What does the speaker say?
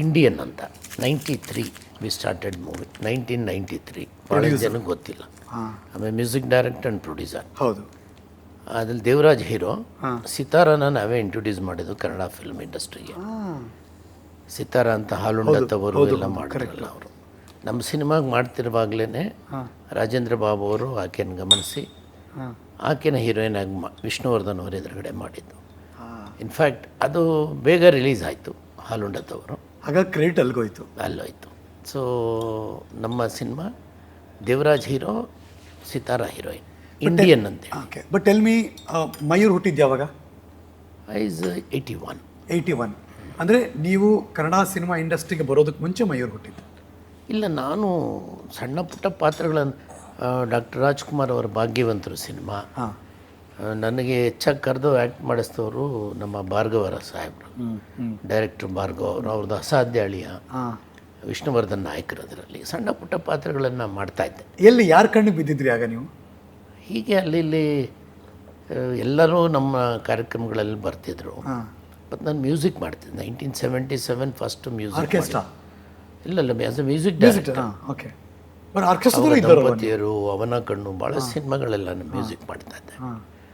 Indian ಅಂತ 93 we started movie 1993. ಭಾಳ ಜನಕ್ಕೆ ಗೊತ್ತಿಲ್ಲ. ಆಮೇಲೆ ಮ್ಯೂಸಿಕ್ ಡೈರೆಕ್ಟರ್ ಆ್ಯಂಡ್ ಪ್ರೊಡ್ಯೂಸರ್. ಹೌದು. ಅದ್ರಲ್ಲಿ ದೇವರಾಜ್ ಹೀರೋ. ಸಿತಾರನ ನಾವೇ ಇಂಟ್ರೊಡ್ಯೂಸ್ ಮಾಡಿದ್ದು ಕನ್ನಡ ಫಿಲ್ಮ್ ಇಂಡಸ್ಟ್ರಿಗೆ. ಸಿತಾರ ಅಂತ ಹಾಲುಂಡ ತವರು ಎಲ್ಲ ಮಾಡಿದ್ರಲ್ಲ ಅವರು. ನಮ್ಮ ಸಿನಿಮಾಗೆ ಮಾಡ್ತಿರುವಾಗಲೇ ರಾಜೇಂದ್ರ ಬಾಬು ಅವರು ಆಕೆಯನ್ನು ಗಮನಿಸಿ ಆಕೆನ ಹೀರೋಯಿನ್ ಆಗಿ ವಿಷ್ಣುವರ್ಧನ್ ಅವರು ಎದುರುಗಡೆ ಮಾಡಿದ್ದು. ಇನ್ಫ್ಯಾಕ್ಟ್ ಅದು ಬೇಗ ರಿಲೀಸ್ ಆಯಿತು ಹಾಲುಂಡ ತವರು. ಹಾಗಾಗಿ ಕ್ರೆಡಿಟ್ ಅಲ್ಲೋಯ್ತು. ಸೊ ನಮ್ಮ cinema Devaraj hero, Sitara heroine, Indian ಅಂತ. Okay, but tell me, Mayur ಹುಟ್ಟಿದ್ದು ಯಾವಾಗ? ಐಸ್ 81. 81 ಅಂದರೆ ನೀವು ಕನ್ನಡ ಸಿನಿಮಾ ಇಂಡಸ್ಟ್ರಿಗೆ ಬರೋದಕ್ಕೆ ಮುಂಚೆ ಮಯೂರ್ ಹುಟ್ಟಿದ್ದು? ಇಲ್ಲ, ನಾನು ಸಣ್ಣ ಪುಟ್ಟ ಪಾತ್ರಗಳನ್ನು ಡಾಕ್ಟರ್ ರಾಜ್ಕುಮಾರ್ ಅವರ ಭಾಗ್ಯವಂತರು ಸಿನಿಮಾ ನನಗೆ ಹೆಚ್ಚಾಗಿ ಕರೆದು ಆ್ಯಕ್ಟ್ ಮಾಡಿಸಿದವರು ನಮ್ಮ ಭಾರ್ಗವರ ಸಾಹೇಬರು, ಡೈರೆಕ್ಟ್ರ್ ಭಾರ್ಗವ್ ಅವರು. ಅವ್ರದ್ದು ಅಸಾಧ್ಯ ಅಳಿಯ, ವಿಷ್ಣುವರ್ಧನ್ ನಾಯಕರು. ಅದರಲ್ಲಿ ಸಣ್ಣ ಪುಟ್ಟ ಪಾತ್ರಗಳನ್ನು ಮಾಡ್ತಾಯಿದ್ದೆ. ಎಲ್ಲಿ ಯಾರ ಕಣ್ಣಿಗೆ ಬಿದ್ದಿದ್ರಿ ಆಗ ನೀವು? ಹೀಗೆ ಅಲ್ಲಿ ಇಲ್ಲಿ ಎಲ್ಲರೂ ನಮ್ಮ ಕಾರ್ಯಕ್ರಮಗಳಲ್ಲಿ ಬರ್ತಿದ್ರು. ಮತ್ತು ನಾನು ಮ್ಯೂಸಿಕ್ ಮಾಡ್ತಿದ್ದೆ. 1977 ಫಸ್ಟ್ ಮ್ಯೂಸಿಕ್. ಆರ್ಕೆಸ್ಟ್ರಾ? ಇಲ್ಲ, as a music director. Okay. But orchestra ದಂಪತಿಯರು, ಅವನ ಕಣ್ಣು, ಭಾಳ ಸಿನಿಮಾಗಳೆಲ್ಲ ನಾನು ಮ್ಯೂಸಿಕ್ ಮಾಡ್ತಾಯಿದ್ದೆ.